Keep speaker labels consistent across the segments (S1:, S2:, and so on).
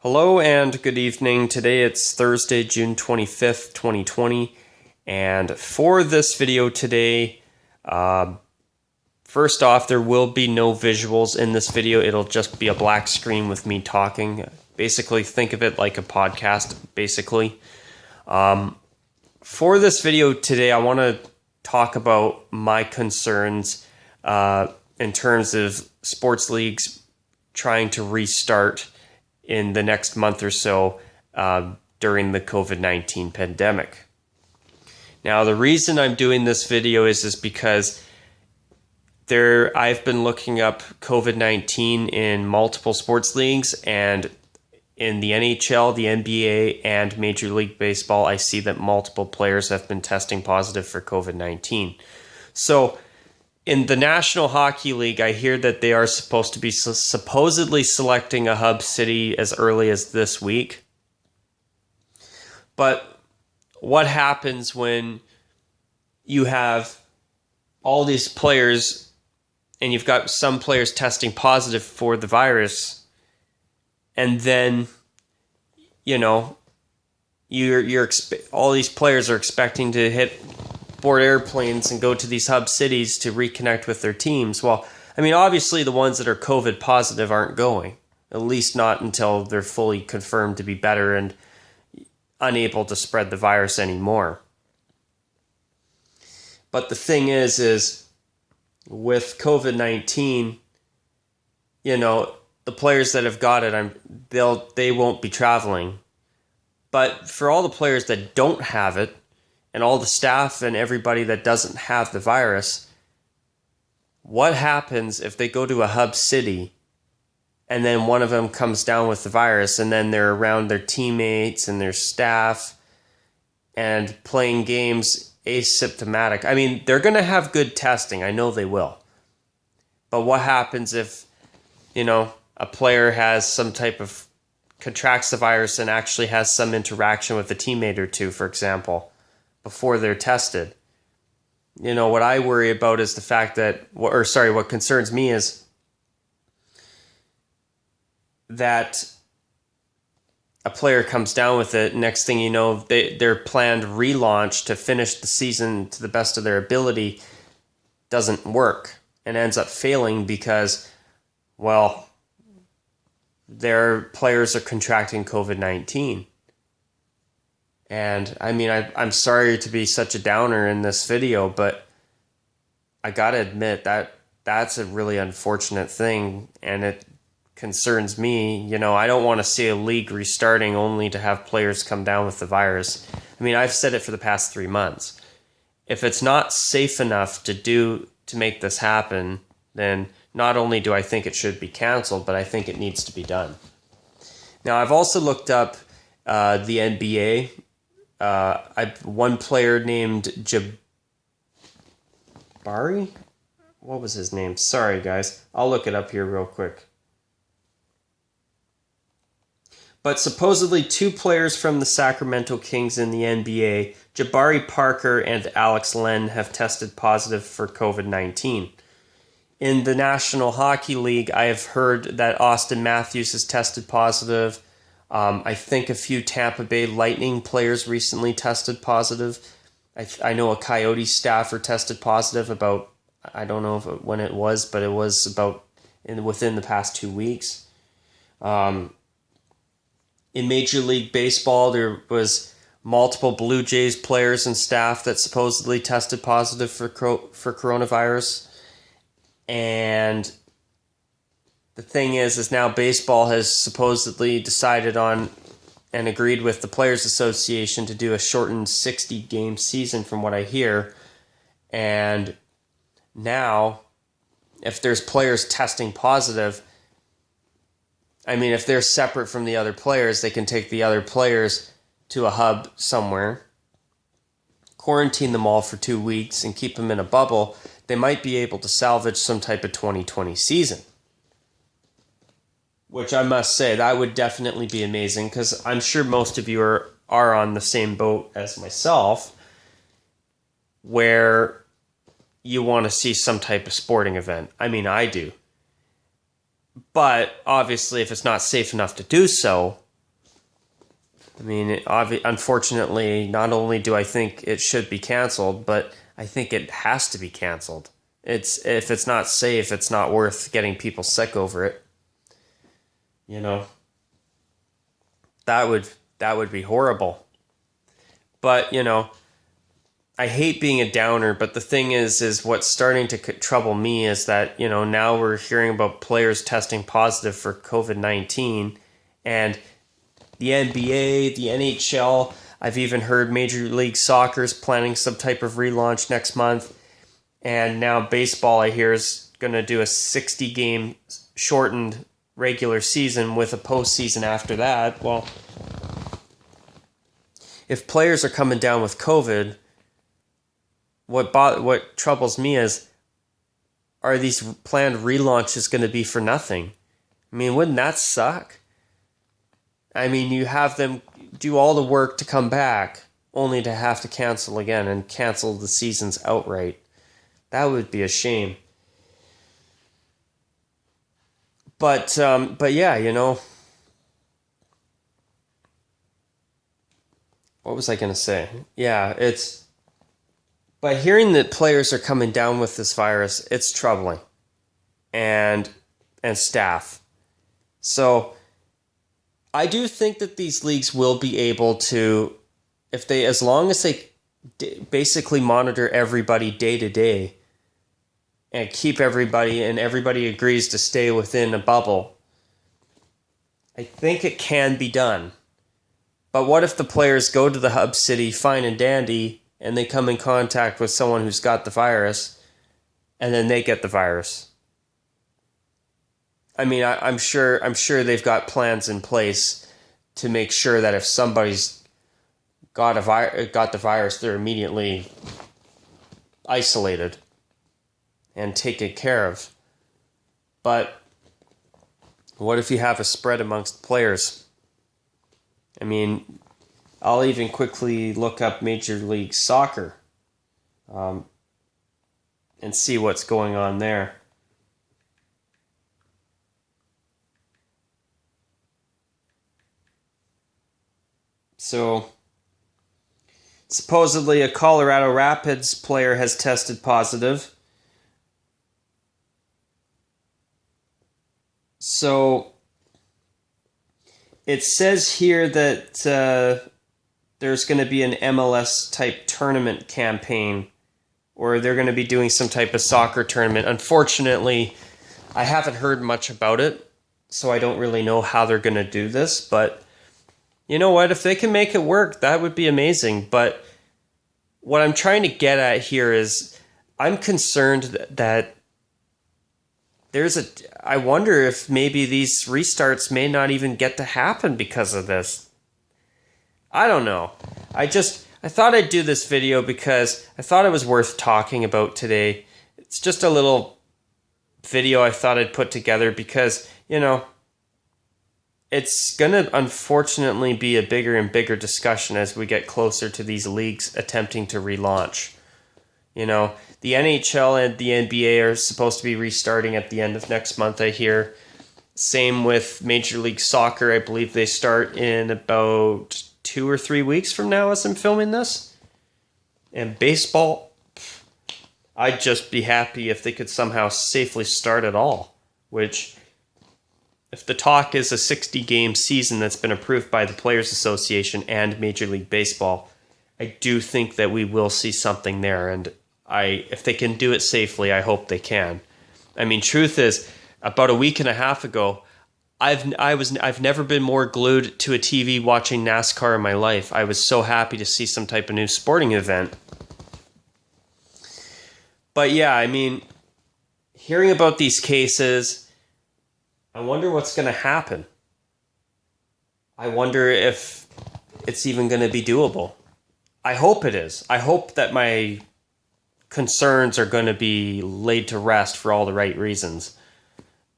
S1: Hello and good evening. Today it's Thursday, June 25th, 2020. And for this video today, first off, there will be no visuals in this video. It'll just be a black screen with me talking. Basically, think of it like a podcast, basically. For this video today, I want to talk about my concerns in terms of sports leagues trying to restart in the next month or so during the COVID-19 pandemic. Now, the reason I'm doing this video is because I've been looking up COVID-19 in multiple sports leagues, and in the NHL, the NBA, and Major League Baseball, I see that multiple players have been testing positive for COVID-19. So, in the National Hockey League, I hear that they are supposed to be supposedly selecting a hub city as early as this week. But what happens when you have all these players and you've got some players testing positive for the virus, and then, all these players are expecting to board airplanes and go to these hub cities to reconnect with their teams. Well, obviously the ones that are COVID positive aren't going, at least not until they're fully confirmed to be better and unable to spread the virus anymore. But the thing is with COVID-19, the players that have got it, they won't be traveling. But for all the players that don't have it, and all the staff and everybody that doesn't have the virus, what happens if they go to a hub city and then one of them comes down with the virus and then they're around their teammates and their staff and playing games asymptomatic? They're going to have good testing. I know they will. But what happens if, a player has some type of contracts the virus and actually has some interaction with a teammate or two, for example, before they're tested? What I worry about is the fact that, what concerns me is that a player comes down with it. Next thing you know, their planned relaunch to finish the season to the best of their ability doesn't work and ends up failing because, their players are contracting COVID-19. And I'm sorry to be such a downer in this video, but I gotta admit that that's a really unfortunate thing, and it concerns me. I don't want to see a league restarting only to have players come down with the virus. I've said it for the past 3 months. If it's not safe enough to make this happen, then not only do I think it should be canceled, but I think it needs to be done. Now, I've also looked up the NBA. One player named Jabari? What was his name? Sorry, guys. I'll look it up here real quick. But supposedly 2 players from the Sacramento Kings in the NBA, Jabari Parker and Alex Len, have tested positive for COVID-19. In the National Hockey League, I have heard that Austin Matthews has tested positive. I think a few Tampa Bay Lightning players recently tested positive. I know a Coyotes staffer tested positive about, I don't know when it was, but it was about within the past 2 weeks. In Major League Baseball, there was multiple Blue Jays players and staff that supposedly tested positive for coronavirus. And the thing is now baseball has supposedly decided on and agreed with the Players Association to do a shortened 60-game season, from what I hear. And now, if there's players testing positive, if they're separate from the other players, they can take the other players to a hub somewhere, quarantine them all for 2 weeks, and keep them in a bubble. They might be able to salvage some type of 2020 season. Which I must say, that would definitely be amazing, because I'm sure most of you are on the same boat as myself, where you want to see some type of sporting event. I do. But obviously, if it's not safe enough to do so, I mean, unfortunately, not only do I think it should be canceled, but I think it has to be canceled. If it's not safe, it's not worth getting people sick over it. You know, that would be horrible. But, you know, I hate being a downer, but the thing is what's starting to trouble me is that, you know, now we're hearing about players testing positive for COVID-19, and the NBA, the NHL, I've even heard Major League Soccer's planning some type of relaunch next month, and now baseball, I hear, is going to do a 60-game shortened regular season with a postseason after that. Well, if players are coming down with COVID, what troubles me is, are these planned relaunches going to be for nothing? I mean, wouldn't that suck? I mean, you have them do all the work to come back, only to have to cancel again and cancel the seasons outright. That would be a shame. But yeah, you know, what was I going to say? Yeah, but hearing that players are coming down with this virus, it's troubling. And staff. So I do think that these leagues will be able to, as long as they basically monitor everybody day to day and keep everybody, and everybody agrees to stay within a bubble, I think it can be done. But what if the players go to the hub city fine and dandy, and they come in contact with someone who's got the virus, and then they get the virus? I mean, I'm sure they've got plans in place to make sure that if somebody's got the virus, they're immediately isolated and taken care of. But what if you have a spread amongst players? I mean, I'll even quickly look up Major League Soccer and see what's going on there. So, supposedly a Colorado Rapids player has tested positive. So, it says here that there's going to be an MLS-type tournament campaign, or they're going to be doing some type of soccer tournament. Unfortunately, I haven't heard much about it, so I don't really know how they're going to do this, but you know what? If they can make it work, that would be amazing. But what I'm trying to get at here is I'm concerned that I wonder if maybe these restarts may not even get to happen because of this. I don't know. I thought I'd do this video because I thought it was worth talking about today. It's just a little video I thought I'd put together because, you know, it's going to unfortunately be a bigger and bigger discussion as we get closer to these leagues attempting to relaunch. You know, the NHL and the NBA are supposed to be restarting at the end of next month, I hear. Same with Major League Soccer. I believe they start in about 2 or 3 weeks from now as I'm filming this. And baseball, I'd just be happy if they could somehow safely start at all, which, if the talk is a 60-game season that's been approved by the Players Association and Major League Baseball, I do think that we will see something there, and if they can do it safely, I hope they can. I mean, truth is, about a week and a half ago, I've never been more glued to a TV watching NASCAR in my life. I was so happy to see some type of new sporting event. But yeah, I mean, hearing about these cases, I wonder what's going to happen. I wonder if it's even going to be doable. I hope it is. I hope that my concerns are going to be laid to rest for all the right reasons.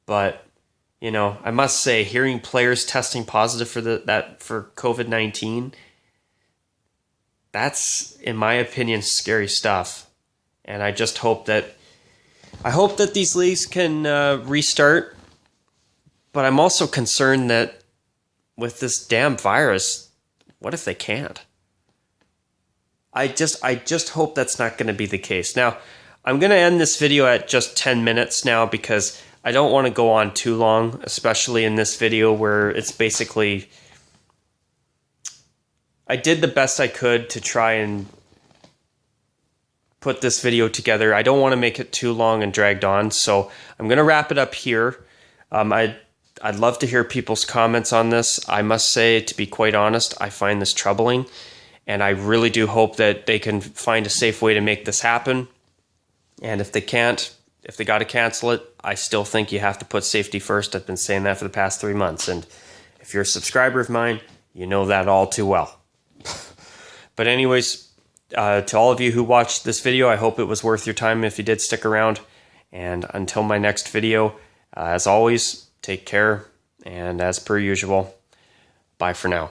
S1: But, you know, I must say, hearing players testing positive for COVID-19, that's, in my opinion, scary stuff. And I just hope that these leagues can restart. But I'm also concerned that with this damn virus, What if they can't? I just hope that's not going to be the case. Now, I'm going to end this video at just 10 minutes now because I don't want to go on too long, especially in this video where it's basically... I did the best I could to try and put this video together. I don't want to make it too long and dragged on, so I'm going to wrap it up here. I'd love to hear people's comments on this. I must say, to be quite honest, I find this troubling, and I really do hope that they can find a safe way to make this happen. And if they can't, if they got to cancel it, I still think you have to put safety first. I've been saying that for the past 3 months, and if you're a subscriber of mine, you know that all too well. But anyways, to all of you who watched this video, I hope it was worth your time if you did stick around. And until my next video, as always, take care, and as per usual, bye for now.